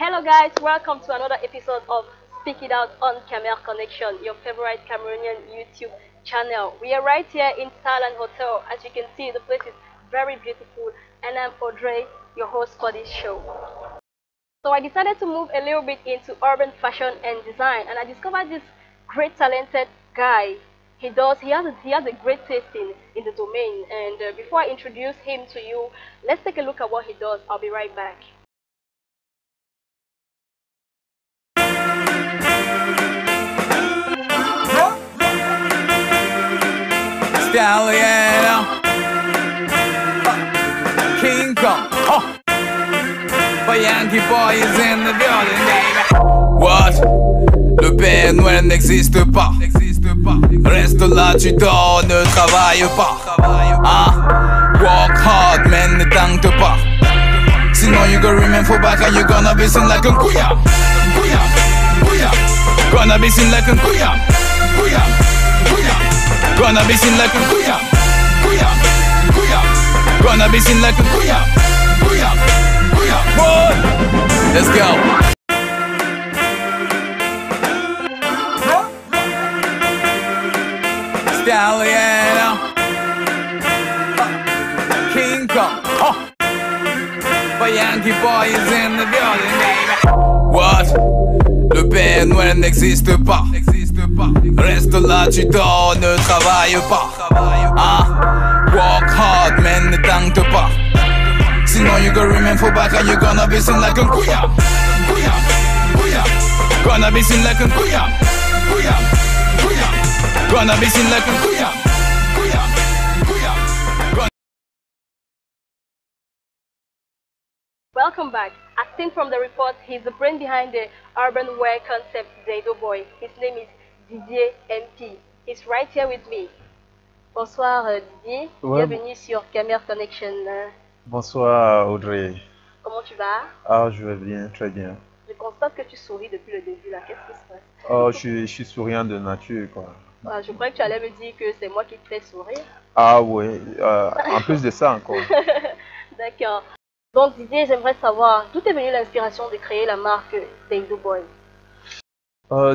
Hello guys, welcome to another episode of Speak It Out on Camer Connection, your favorite Cameroonian YouTube channel. We are right here in Thailand Hotel. As you can see, the place is very beautiful, and I'm Audrey, your host for this show. So I decided to move a little bit into urban fashion and design, and I discovered this great talented guy. He has a great taste in the domain, and before I introduce him to you, let's take a look at what he does. I'll be right back. Stallion, King Kong, but Yankee Boy is in the building, baby. What? Le Père Noël n'existe pas. Reste là, tu dors, ne travaille pas. Work hard, man, ne tente pas. Sinon you gonna remain for back and you gonna be seen like a kuyam. Gonna be seen like a kuyam. Gonna be seen like a kuyam. Gonna be seen like a kuyam. Let's go. Stallion, King Kong, but Yankee Boy is in the building, baby. What? Le Père Noël n'existe pas. Reste là, tu dors, ne travaille pas. Work hard, man, ne tente pas. Sinon you gonna remain for back and you gonna be seen like a kuyam. Gonna be seen like a kuyam. Gonna be seen like a kuyam. Welcome back. As seen from the report, he's the brain behind the urban wear concept Daido Boy. His name is Didier MP. He's right here with me. Bonsoir Didier, Ouais. bienvenue sur Camer Connection. Bonsoir Audrey. Comment tu vas? Ah, je vais bien, très bien. Je constate que tu souris depuis le début là, qu'est-ce qui se passe? Oh, je suis souriant de nature, quoi. Ah, je croyais que tu allais me dire que c'est moi qui te fais sourire. Ah ouais, en plus de ça encore. D'accord. Donc Didier, j'aimerais savoir d'où est venue l'inspiration de créer la marque Daido Boy?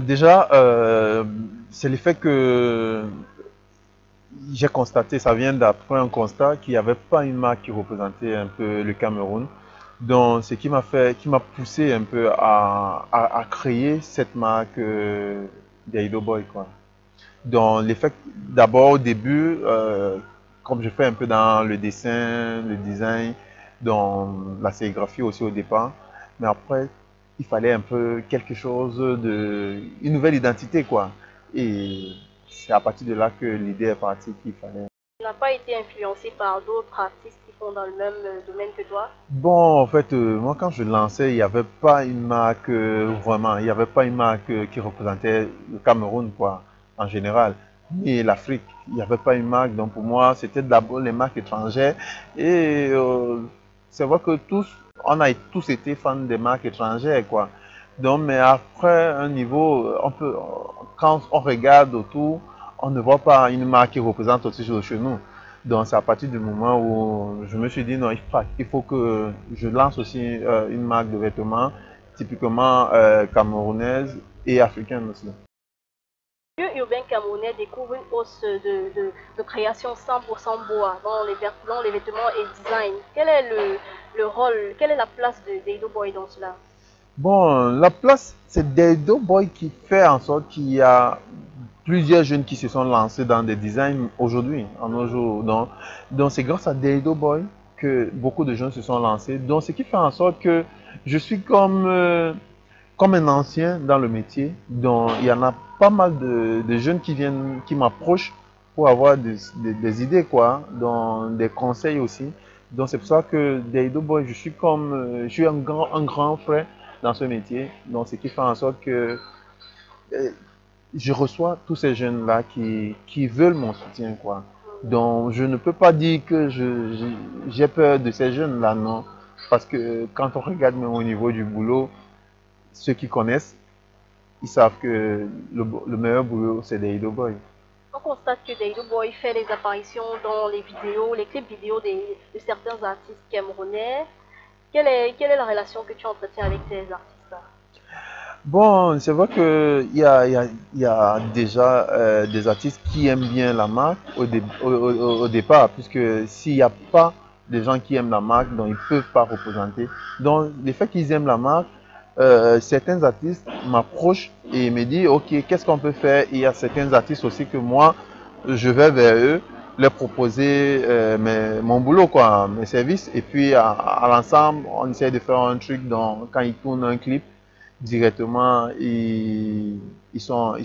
Déjà, c'est le fait que j'ai constaté, ça vient d'après un constat qu'il n'y avait pas une marque qui représentait un peu le Cameroun. Donc, ce qui m'a poussé un peu à créer cette marque Daido Boy, quoi. Donc, l'effet, d'abord au début, comme je fais un peu dans le dessin, le design, dans la sérigraphie aussi au départ, mais après, il fallait un peu quelque chose une nouvelle identité, quoi. Et c'est à partir de là que l'idée est partie qu'il fallait. Tu n'as pas été influencé par d'autres artistes qui font dans le même domaine que toi? Bon, en fait, moi, quand je lançais, il n'y avait pas une marque vraiment, il n'y avait pas une marque qui représentait le Cameroun, quoi, en général, ni l'Afrique. Il n'y avait pas une marque, donc pour moi, c'était d'abord les marques étrangères. Et c'est vrai que on a tous été fans des marques étrangères, quoi. Donc, mais après un niveau, quand on regarde autour, on ne voit pas une marque qui représente aussi chez nous. Donc, c'est à partir du moment où je me suis dit, non, il faut que je lance aussi une marque de vêtements typiquement camerounaise et africaine aussi. Le milieu urbain camerounais découvre une hausse de création 100% bois dans les vêtements et design. Quel est le rôle, quelle est la place de Daido Boy dans cela? Bon, la place, c'est Daido Boy qui fait en sorte qu'il y a plusieurs jeunes qui se sont lancés dans des designs aujourd'hui, en nos jours. Donc c'est grâce à Daido Boy que beaucoup de jeunes se sont lancés. Donc, ce qui fait en sorte que je suis comme un ancien dans le métier. Donc, il y en a pas mal de jeunes qui m'approchent pour avoir des idées, quoi, donc des conseils aussi. Donc, c'est pour ça que Daido Boy, je suis un grand frère dans ce métier. Donc, ce qui fait en sorte que je reçois tous ces jeunes-là qui veulent mon soutien, quoi. Donc, je ne peux pas dire que j'ai peur de ces jeunes-là, non. Parce que quand on regarde même au niveau du boulot, ceux qui connaissent, ils savent que le meilleur boulot, c'est Daido Boy. On constate que Daido Boy fait des apparitions dans les clips vidéo de certains artistes camerounais. Quelle est la relation que tu entretiens avec ces artistes? Bon, c'est vrai qu'il y a déjà des artistes qui aiment bien la marque au départ, puisque s'il n'y a pas des gens qui aiment la marque, donc ils ne peuvent pas représenter. Donc, le fait qu'ils aiment la marque, certains artistes m'approchent et me disent, OK, qu'est-ce qu'on peut faire? Il y a certains artistes aussi que moi, je vais vers eux, leur proposer mon boulot, quoi, mes services, et puis à l'ensemble, on essaie de faire un truc quand ils tournent un clip directement, ils sont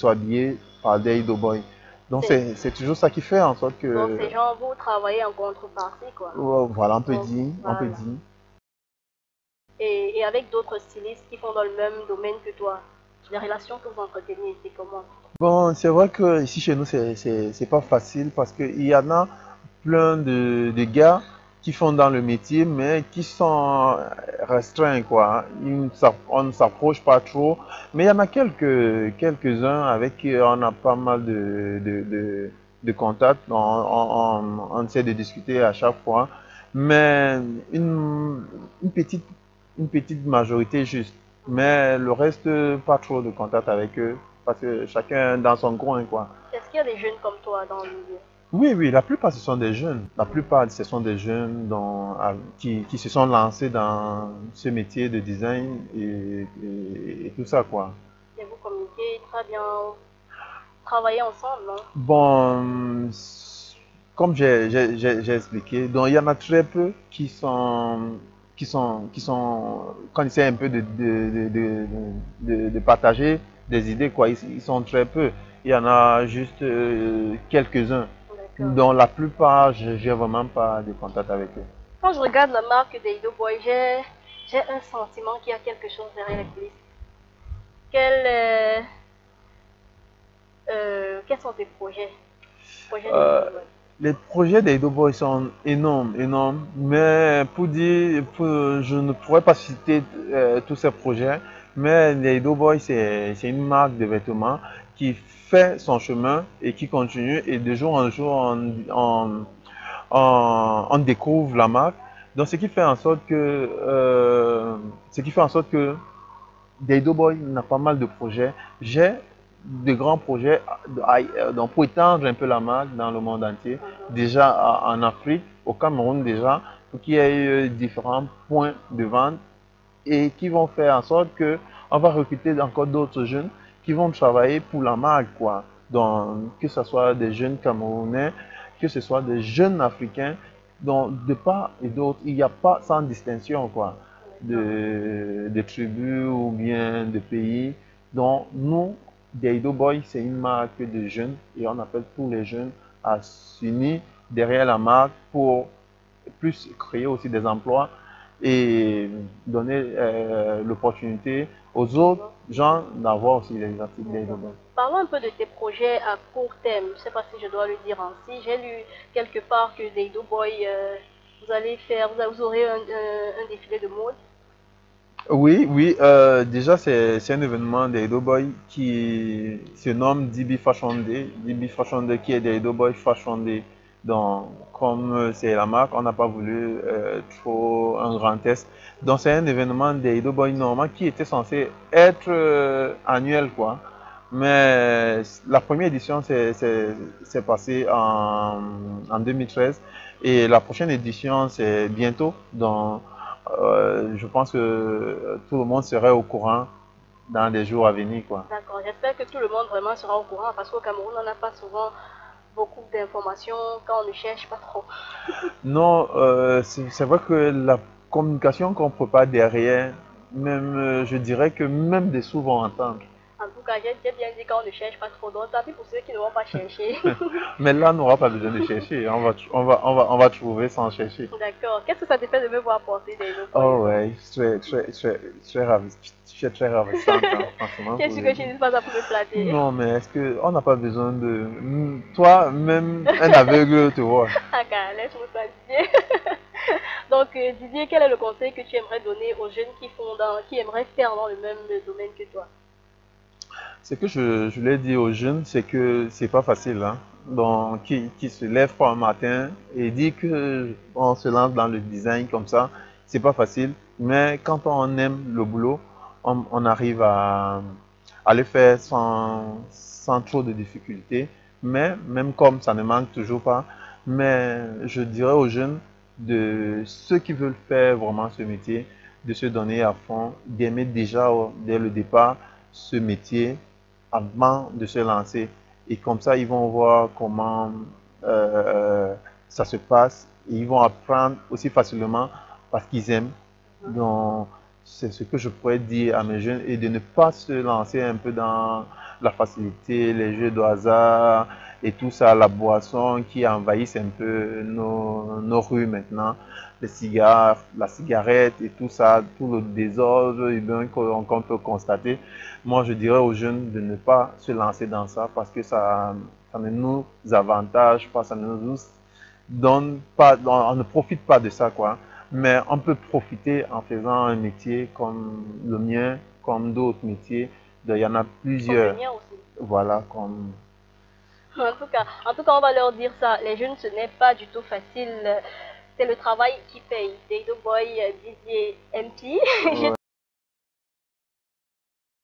habillés par des Boy. Donc C'est- c'est toujours ça qui fait en sorte Donc, que, ces gens, vous travaillez en contrepartie, quoi. voilà, on peut Donc, dire, on peut voilà. dire. Et avec d'autres stylistes qui font dans le même domaine que toi, les relations que vous entretenez, c'est comment? Bon, c'est vrai que ici chez nous, c'est pas facile parce qu'il y en a plein de gars qui font dans le métier, mais qui sont restreints, quoi. On ne s'approche pas trop. Mais il y en a quelques-uns avec qui on a pas mal de contacts. On essaie de discuter à chaque fois. Mais une, une petite, une petite majorité juste. Mais le reste, pas trop de contact avec eux. Parce que chacun dans son coin, quoi. Est-ce qu'il y a des jeunes comme toi dans le milieu? Oui, oui, la plupart ce sont des jeunes. La plupart ce sont des jeunes qui se sont lancés dans ce métier de design et tout ça, quoi. Et vous communiquez très bien, travaillez ensemble, non? Bon, comme j'ai expliqué, donc il y en a très peu quand ils essaient un peu de partager des idées, quoi. Ils sont très peu. Il y en a juste quelques-uns. D'accord. Dont la plupart, j'ai vraiment pas de contact avec eux. Quand je regarde la marque d'Eido Boy, j'ai un sentiment qu'il y a quelque chose derrière les coulisses. Quel, euh, quels sont tes projets Euh, d'Eido Boy? les projets des Boys sont énormes, énormes, mais je ne pourrais pas citer tous ces projets, mais les Boys, c'est une marque de vêtements qui fait son chemin et qui continue, et de jour en jour, on découvre la marque. Donc, ce qui fait en sorte que Daido Boy a pas mal de projets. J'ai de grands projets donc pour étendre un peu la marque dans le monde entier. Déjà en Afrique, au Cameroun déjà, pour qu'il y ait différents points de vente et qui vont faire en sorte que on va recruter encore d'autres jeunes qui vont travailler pour la marque, quoi. Donc, que ce soit des jeunes Camerounais, que ce soit des jeunes Africains, donc de part et d'autre, il n'y a pas sans distinction, quoi, de tribus ou bien de pays. Donc, nous, Daido Boy, c'est une marque de jeunes et on appelle tous les jeunes à s'unir derrière la marque pour plus créer aussi des emplois et donner l'opportunité aux autres gens d'avoir aussi des articles Daido Boy. Parlons un peu de tes projets à court terme. Je ne sais pas si je dois le dire ainsi. J'ai lu quelque part que Daido Boy, vous aurez un défilé de mode. Oui, oui, déjà c'est un événement des Boy qui se nomme DB Fashion Day. DB Fashion Day qui est des Boy Fashion Day. Donc, comme c'est la marque, on n'a pas voulu trop un grand test. Donc, c'est un événement des Boy normal qui était censé être annuel, quoi. Mais la première édition s'est passée en 2013 et la prochaine édition c'est bientôt. Donc, je pense que tout le monde serait au courant dans les jours à venir, quoi. D'accord, j'espère que tout le monde vraiment sera au courant parce qu'au Cameroun, on n'a pas souvent beaucoup d'informations quand on ne cherche pas trop. Non, c'est vrai que la communication qu'on prépare derrière, même, je dirais que même des sous vont entendre. En tout cas, j'ai bien dit quand on ne cherche pas trop. Donc, tant pis pour ceux qui ne vont pas chercher. Mais là, on n'aura pas besoin de chercher. On va trouver sans chercher. D'accord. Qu'est-ce que ça te fait de me voir porter des logos? Oh ouais, très ravi. Je suis très ravissante, hein, franchement. Qu'est-ce que je ne dis pas ça pour me flatter? Non, mais est-ce qu'on n'a pas besoin de... Toi, même un aveugle te voit. Ah, laisse-moi ça, Didier. Donc, Didier, quel est le conseil que tu aimerais donner aux jeunes qui aimeraient faire dans le même domaine que toi? Ce que je l'ai dit aux jeunes, c'est que c'est pas facile, hein. Donc, qui se lève pas un matin et dit que on se lance dans le design comme ça, c'est pas facile. Mais quand on aime le boulot, on arrive à le faire sans trop de difficultés. Mais même comme ça ne manque toujours pas, mais je dirais aux jeunes, de ceux qui veulent faire vraiment ce métier, de se donner à fond, d'aimer déjà dès le départ ce métier avant de se lancer. Et comme ça, ils vont voir comment ça se passe et ils vont apprendre aussi facilement parce qu'ils aiment. Donc, c'est ce que je pourrais dire à mes jeunes et de ne pas se lancer un peu dans la facilité, les jeux de hasard et tout ça, la boisson qui envahissent un peu nos rues maintenant, les cigares, la cigarette et tout ça, tout le désordre qu'on peut constater. Moi, je dirais aux jeunes de ne pas se lancer dans ça parce que ça ne nous avantage pas, ça ne nous donne pas, on ne profite pas de ça, quoi. Mais on peut profiter en faisant un métier comme le mien, comme d'autres métiers. Il y en a plusieurs. Voilà, comme... En tout cas, on va leur dire ça. Les jeunes, ce n'est pas du tout facile. C'est le travail qui paye. Dado Boy, Didier, MP. Ouais.